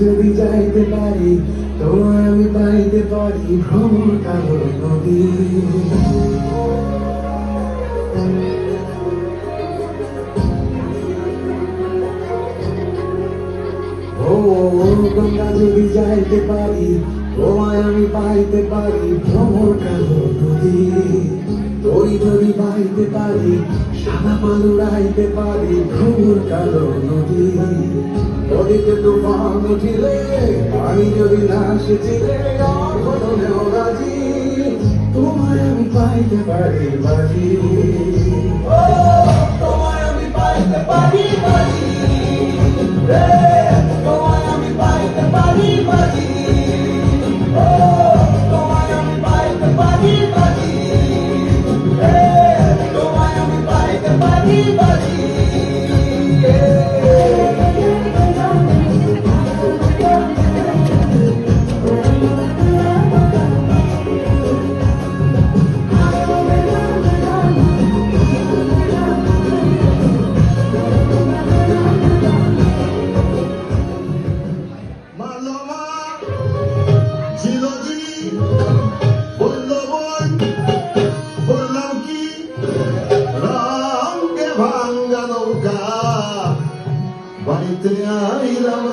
যদি যাইতে পারি তোমায় আমি পাইতে পারি ভ্রমণ কালো নদী ও গঙ্গা যদি যাইতে পারি তোমায় আমি পাইতে পারি ভ্রমণ কালো নদী তোই যদি পাইতে পারি সাদা পাল উড়াইতে পারি ভ্রমণ কালো নদী নদীতে তুফান উঠিলে পানি যদি না সেচিলে অঘটনেও রাজি তোমায় আমি পাইতে পারি বাজি তোমায় আমি পাইতে পারি বাজি তোমায় আমি পাইতে পারি বাজি তোমায় আমি পাইতে পারি বাজি তোমায় আমি পাইতে পারি বাজি বাড়িতে আইলাম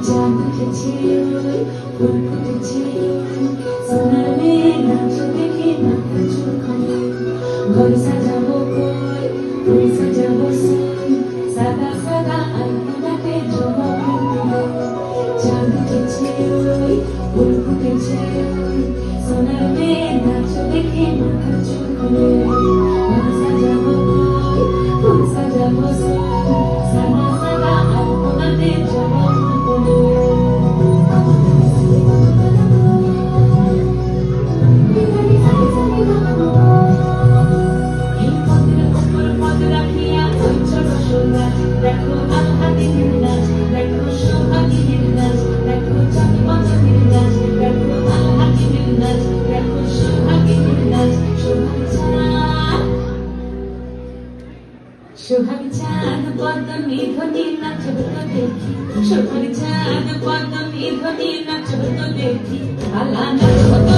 চাঁদ উঠেছে ফুল ফুটেছে সোনার মেয়ে নাচ দেখে মাথা চুলকালো ঘর সাজাবো কই ফুল সাজাবো সুন সাদা সাদা আলপনাতে জমা চাঁদ উঠেছে ফুল ফুটেছে সোনার মেয়ে নাচ দেখে মাথা চুলকালো ঘর সাজাবো কই ফুল সাজাবো সুন সাদা সাদা আলপনাতে জমা সোহাগ চাঁদ পদ্মী ধ্বনি নাচব তো দেখি সোহাগ চাঁদ পদ্মী ধ্বনি নাচব তো দেখি আলা নাচব তো